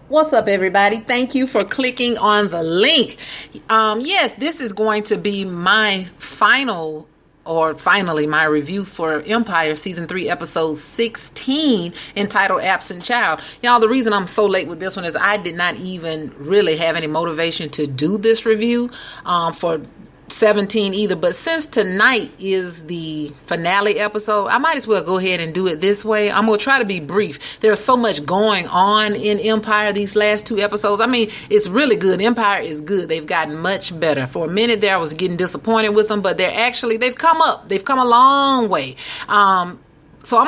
What's up, everybody? Thank you for clicking on the link. Yes, this is going to be my finally my review for Empire Season 3 Episode 16 entitled Absent Child. Y'all, the reason I'm so late with this one is I did not even really have any motivation to do this review for 17 either, but since tonight is the finale episode, I might as well go ahead and do it this way. I'm gonna try to be brief. There's so much going on in Empire these last 2 episodes. I mean, it's really good. Empire is good. They've gotten much better. For a minute there I was getting disappointed with them, but they've come up. They've come a long way. So I'm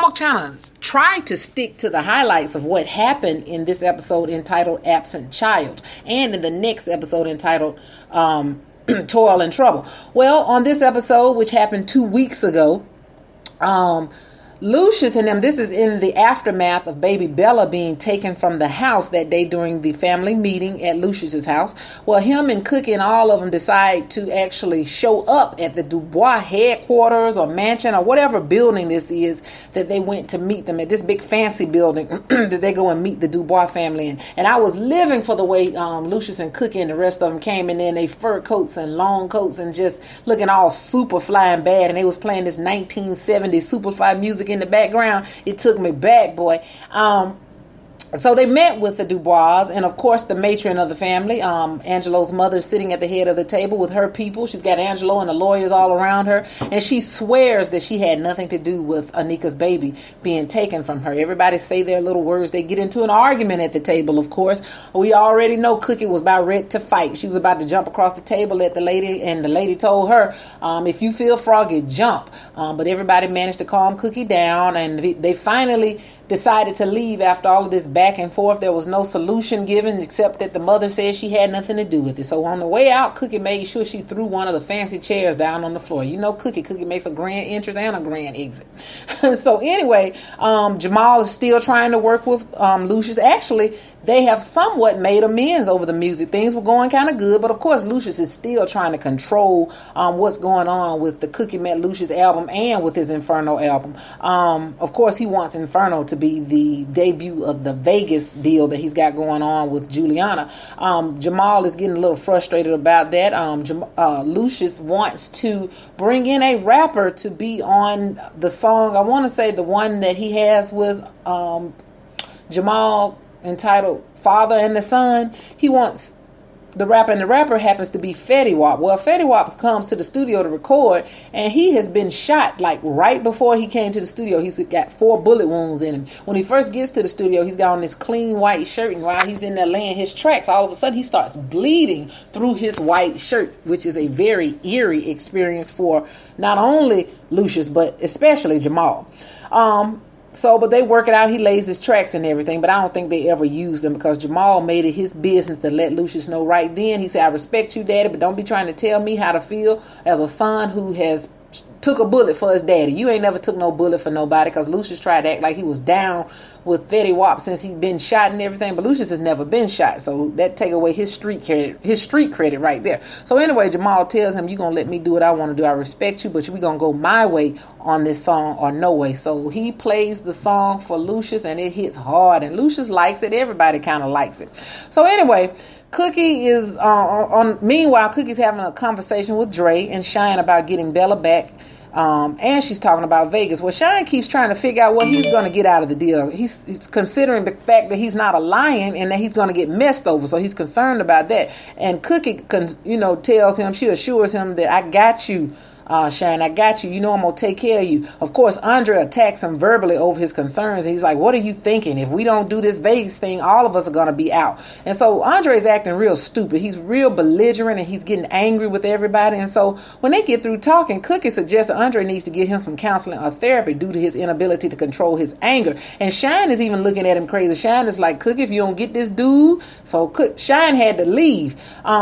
gonna try to stick to the highlights of what happened in this episode entitled Absent Child, and in the next episode entitled Toil and Trouble. Well, on this episode, which happened 2 weeks ago, Lucius and them, this is in the aftermath of baby Bella being taken from the house that day during the family meeting at Lucius's house. Well, him and Cookie and all of them decide to actually show up at the Dubois headquarters or mansion or whatever building this is that they went to meet them at, this big fancy building that they go and meet the Dubois family in. And I was living for the way Lucius and Cookie and the rest of them came in there in their fur coats and long coats and just looking all super flying bad. And they was playing this 1970s super fly music in the background. It took me back, boy. So they met with the Dubois, and of course the matron of the family, Angelo's mother, sitting at the head of the table with her people. She's got Angelo and the lawyers all around her, and she swears that she had nothing to do with Anika's baby being taken from her. Everybody say their little words. They get into an argument at the table, of course. We already know Cookie was about ready to fight. She was about to jump across the table at the lady, and the lady told her, if you feel froggy, jump. But everybody managed to calm Cookie down, and they finally decided to leave after all of this back and forth. There was no solution given except that the mother said she had nothing to do with it. So on the way out, Cookie made sure she threw one of the fancy chairs down on the floor. You know Cookie makes a grand entrance and a grand exit. So anyway, Jamal is still trying to work with Lucius. Actually, they have somewhat made amends over the music. Things were going kind of good, but of course Lucius is still trying to control what's going on with the Cookie Met Lucius album and with his Inferno album. Of course, he wants Inferno to be the debut of the Vegas deal that he's got going on with Juliana. Jamal is getting a little frustrated about that. Lucius wants to bring in a rapper to be on the song, I want to say the one that he has with Jamal entitled Father and the Son. He wants the rapper, and the rapper happens to be Fetty Wap. Well, Fetty Wap comes to the studio to record, and he has been shot like right before he came to the studio. He's got 4 bullet wounds in him. When he first gets to the studio, he's got on this clean white shirt, and while he's in there laying his tracks, all of a sudden he starts bleeding through his white shirt, which is a very eerie experience for not only Lucius, but especially Jamal. But they work it out. He lays his tracks and everything, but I don't think they ever used them because Jamal made it his business to let Lucius know right then. He said, I respect you, Daddy, but don't be trying to tell me how to feel as a son who has took a bullet for his daddy. You ain't never took no bullet for nobody, because Lucius tried to act like he was down with Fetty Wap since he'd been shot and everything, but Lucius has never been shot, so that take away his street credit right there. So anyway, Jamal tells him, you gonna let me do what I want to do. I respect you, but we gonna go my way on this song or no way. So he plays the song for Lucius, and it hits hard, and Lucius likes it. Everybody kind of likes it. So anyway, Cookie is meanwhile, Cookie's having a conversation with Dre and Shine about getting Bella back. And she's talking about Vegas. Well, Shine keeps trying to figure out what he's going to get out of the deal. He's considering the fact that he's not a lion and that he's going to get messed over. So he's concerned about that. And Cookie, tells him, she assures him that I got you, Shine, I got you. You know I'm going to take care of you. Of course, Andre attacks him verbally over his concerns. And he's like, what are you thinking? If we don't do this Vegas thing, all of us are going to be out. And so Andre's acting real stupid. He's real belligerent and he's getting angry with everybody. And so when they get through talking, Cookie suggests that Andre needs to give him some counseling or therapy due to his inability to control his anger. And Shine is even looking at him crazy. Shine is like, Cookie, if you don't get this dude. So Shine had to leave.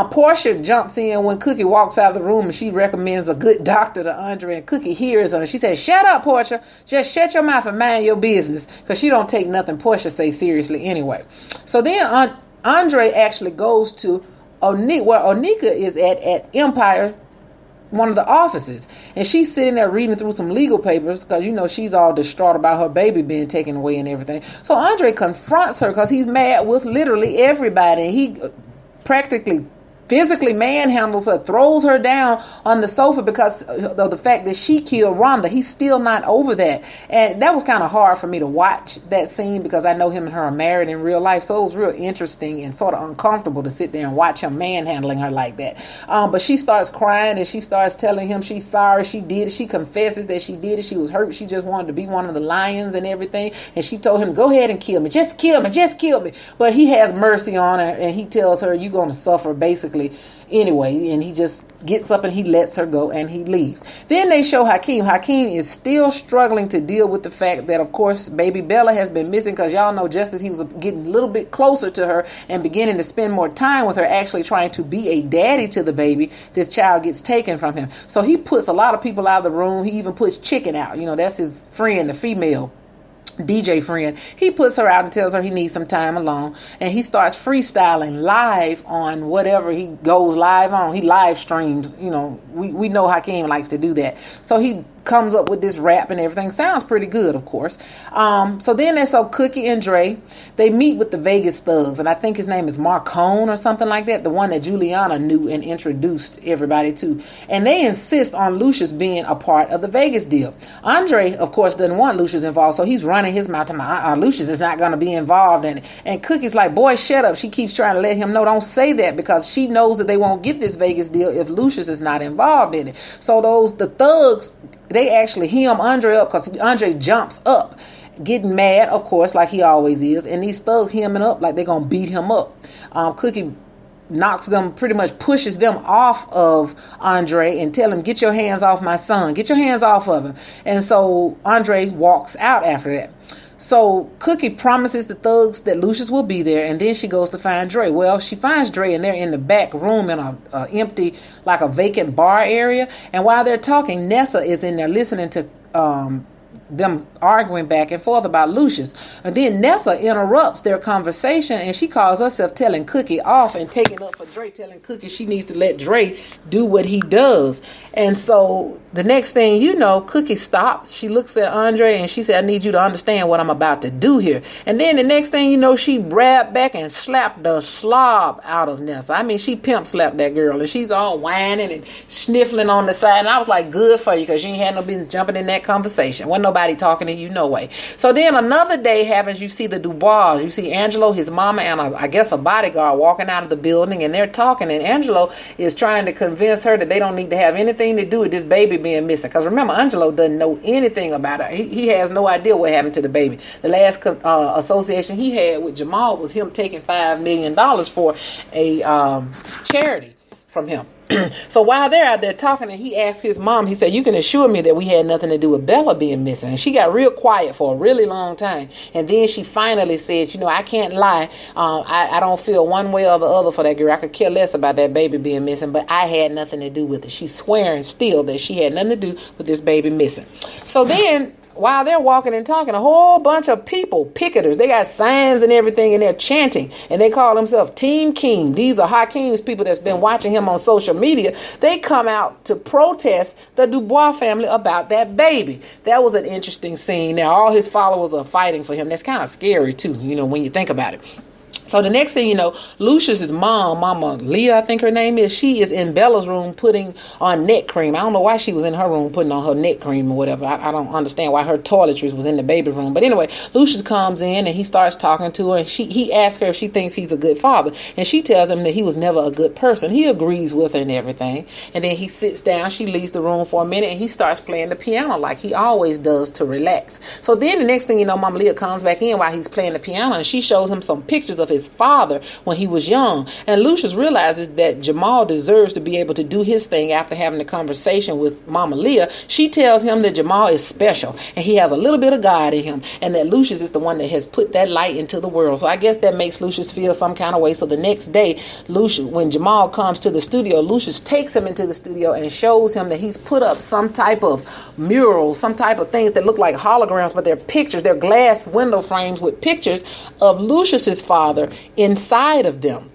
Portia jumps in when Cookie walks out of the room and she recommends a good doctor to Andre, and Cookie hears her and she says, shut up, Portia, just shut your mouth and mind your business, because she don't take nothing Portia say seriously anyway. So then Andre actually goes to Anika, where Anika is at Empire one of the offices, and she's sitting there reading through some legal papers because, you know, she's all distraught about her baby being taken away and everything. So Andre confronts her because he's mad with literally everybody. He practically physically manhandles her, throws her down on the sofa because of the fact that she killed Rhonda. He's still not over that. And that was kind of hard for me to watch that scene because I know him and her are married in real life. So it was real interesting and sort of uncomfortable to sit there and watch him manhandling her like that. But she starts crying and she starts telling him she's sorry she did it. She confesses that she did it. She was hurt. She just wanted to be one of the lions and everything. And she told him, go ahead and kill me. Just kill me. Just kill me. But he has mercy on her and he tells her, you're going to suffer basically anyway, and he just gets up and he lets her go and he leaves. Then they show Hakeem. Hakeem is still struggling to deal with the fact that, of course, baby Bella has been missing because y'all know just as he was getting a little bit closer to her and beginning to spend more time with her, actually trying to be a daddy to the baby, this child gets taken from him. So he puts a lot of people out of the room. He even puts Chicken out. You know, that's his friend, the female DJ friend. He puts her out and tells her he needs some time alone, and he starts freestyling live on whatever he goes live on. He live streams, you know, we know Hakeem likes to do that. So he comes up with this rap and everything. Sounds pretty good, of course. So then they saw Cookie and Dre. They meet with the Vegas thugs, and I think his name is Marcone or something like that, the one that Juliana knew and introduced everybody to. And they insist on Lucius being a part of the Vegas deal. Andre, of course, doesn't want Lucius involved, so he's running his mouth to Lucius is not going to be involved in it. And Cookie's like, boy, shut up. She keeps trying to let him know, don't say that, because she knows that they won't get this Vegas deal if Lucius is not involved in it. So the thugs, they actually hem Andre up because Andre jumps up, getting mad, of course, like he always is. And these thugs hemming up like they're going to beat him up. Cookie knocks them, pretty much pushes them off of Andre and tell him, get your hands off my son. Get your hands off of him. And so Andre walks out after that. So Cookie promises the thugs that Lucius will be there, and then she goes to find Dre. Well, she finds Dre, and they're in the back room in a empty, like a vacant bar area. And while they're talking, Nessa is in there listening to them arguing back and forth about Lucius. And then Nessa interrupts their conversation, and she calls herself telling Cookie off and taking up for Dre, telling Cookie she needs to let Dre do what he does. And so the next thing you know, Cookie stops. She looks at Andre and she said, I need you to understand what I'm about to do here. And then the next thing you know, she grabbed back and slapped the slob out of Nessa. I mean, she pimp slapped that girl, and she's all whining and sniffling on the side. And I was like, good for you, because you ain't had no business jumping in that conversation. Wasn't nobody talking to you, no way. So then another day happens. You see the Dubois. You see Angelo, his mama, and I guess a bodyguard walking out of the building, and they're talking. And Angelo is trying to convince her that they don't need to have anything to do with this baby being missing. Because remember, Angelo doesn't know anything about her. He has no idea what happened to the baby. The last association he had with Jamal was him taking $5 million for a charity from him. So while they're out there talking, and he asked his mom, he said, you can assure me that we had nothing to do with Bella being missing. And she got real quiet for a really long time. And then she finally said, you know, I can't lie. I don't feel one way or the other for that girl. I could care less about that baby being missing, but I had nothing to do with it. She's swearing still that she had nothing to do with this baby missing. So then, while they're walking and talking, a whole bunch of people, picketers, they got signs and everything, and they're chanting, and they call themselves Team King. These are Hakeem's people that's been watching him on social media. They come out to protest the Dubois family about that baby. That was an interesting scene. Now, all his followers are fighting for him. That's kind of scary, too, you know, when you think about it. So the next thing you know, Lucius's mom, Mama Leah, I think her name is, she is in Bella's room putting on neck cream. I don't know why she was in her room putting on her neck cream or whatever. I don't understand why her toiletries was in the baby room. But anyway, Lucius comes in and he starts talking to her, and he asks her if she thinks he's a good father. And she tells him that he was never a good person. He agrees with her and everything. And then he sits down. She leaves the room for a minute, and he starts playing the piano like he always does to relax. So then the next thing you know, Mama Leah comes back in while he's playing the piano, and she shows him some pictures of his father when he was young. And Lucius realizes that Jamal deserves to be able to do his thing after having a conversation with Mama Leah. She tells him that Jamal is special and he has a little bit of God in him, and that Lucius is the one that has put that light into the world. So I guess that makes Lucius feel some kind of way. So the next day, Lucius, when Jamal comes to the studio, Lucius takes him into the studio and shows him that he's put up some type of mural, some type of things that look like holograms, but they're pictures. They're glass window frames with pictures of Lucius's father inside of them.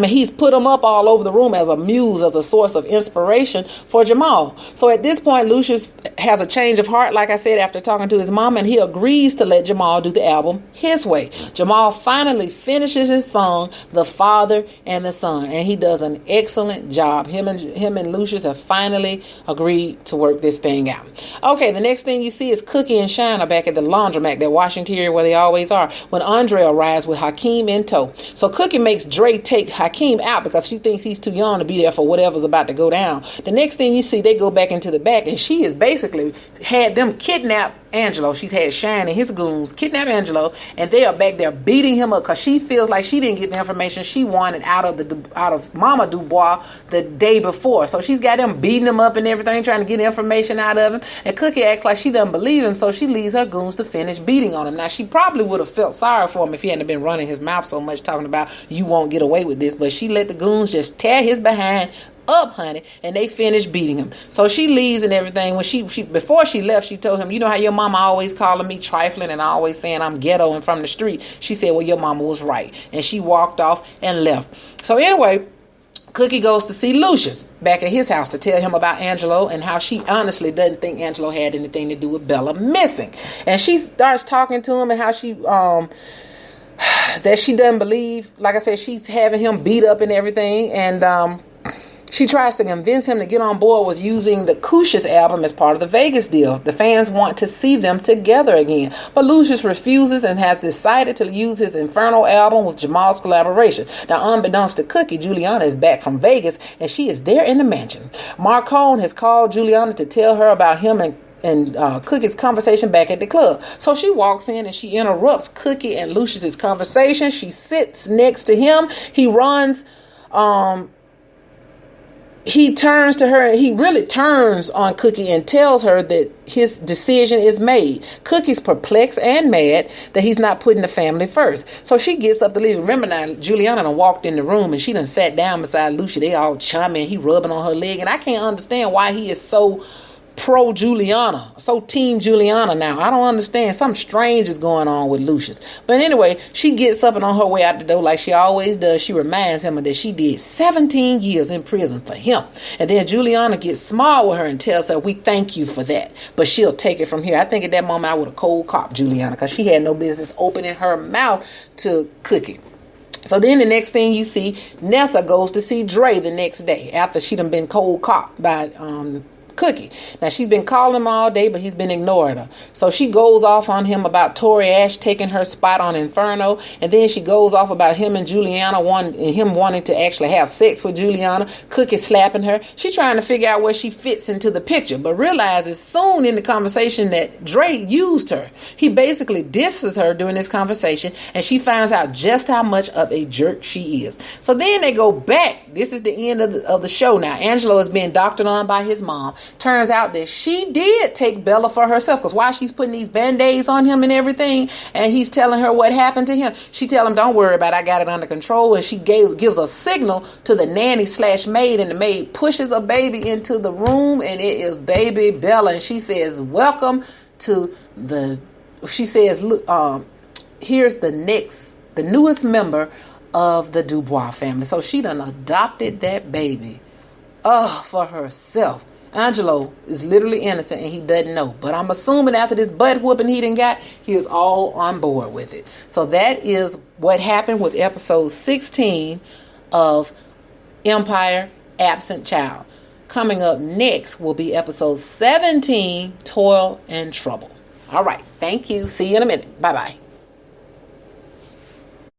He's put him up all over the room as a muse, as a source of inspiration for Jamal. So at this point, Lucius has a change of heart, like I said, after talking to his mom, and he agrees to let Jamal do the album his way. Jamal finally finishes his song, The Father and the Son, and he does an excellent job. Him and Lucius have finally agreed to work this thing out. Okay, the next thing you see is Cookie and Shina back at the laundromat, that wash interior where they always are, when Andre arrives with Hakeem in tow. So Cookie makes Dre take Hakeem out because she thinks he's too young to be there for whatever's about to go down. The next thing you see, they go back into the back, and she has basically had them kidnap Angelo. She's had Shine and his goons kidnap Angelo, and they are back there beating him up because she feels like she didn't get the information she wanted out of Mama Dubois the day before. So she's got them beating him up and everything, trying to get information out of him. And Cookie acts like she doesn't believe him, so she leaves her goons to finish beating on him. Now, she probably would have felt sorry for him if he hadn't been running his mouth so much, talking about you won't get away with this, but she let the goons just tear his behind up, honey, and they finished beating him. So she leaves and everything. When she before she left, she told him, you know how your mama always calling me trifling and always saying I'm ghetto and from the street? She said, well, your mama was right. And she walked off and left. So anyway, Cookie goes to see Lucius back at his house to tell him about Angelo and how she honestly doesn't think Angelo had anything to do with Bella missing. And she starts talking to him and how she that she doesn't believe, like I said, she's having him beat up and everything. And she tries to convince him to get on board with using the Lucius album as part of the Vegas deal. The fans want to see them together again. But Lucius refuses and has decided to use his Inferno album with Jamal's collaboration. Now, unbeknownst to Cookie, Juliana is back from Vegas, and she is there in the mansion. Marcone has called Juliana to tell her about him and Cookie's conversation back at the club. So she walks in and she interrupts Cookie and Lucius's conversation. She sits next to him. He runs... he turns to her and he really turns on Cookie and tells her that his decision is made. Cookie's perplexed and mad that he's not putting the family first. So she gets up to leave. Remember now, Juliana done walked in the room and she done sat down beside Lucia. They all chummy and he rubbing on her leg. And I can't understand why he is so pro Juliana, so team Juliana now. I don't understand. Something strange is going on with Lucius. But anyway, she gets up and on her way out the door like she always does, she reminds him that she did 17 years in prison for him. And then Juliana gets smart with her and tells her, we thank you for that, but she'll take it from here. I think at that moment I would have cold copped Juliana because she had no business opening her mouth to Cookie. So then the next thing you see, Nessa goes to see Dre the next day after she done been cold copped by Cookie. Now, she's been calling him all day, but he's been ignoring her. So she goes off on him about Tori Ash taking her spot on Inferno, and then she goes off about him and Juliana wanting to actually have sex with Juliana. Cookie slapping her. She's trying to figure out where she fits into the picture, but realizes soon in the conversation that Drake used her. He basically disses her during this conversation, and she finds out just how much of a jerk she is. So then they go back. This is the end of the show now. Angelo is being doctored on by his mom. Turns out that she did take Bella for herself, because while she's putting these band-aids on him and everything, and he's telling her what happened to him, she tell him, don't worry about it, I got it under control. And she gives a signal to the nanny/maid, and the maid pushes a baby into the room, and it is baby Bella. And she says, welcome to here's the newest member of the Dubois family. So she done adopted that baby for herself. Angelo is literally innocent and he doesn't know. But I'm assuming after this butt whooping he done got, he is all on board with it. So that is what happened with episode 16 of Empire Absent Child. Coming up next will be episode 17, Toil and Trouble. All right. Thank you. See you in a minute. Bye-bye.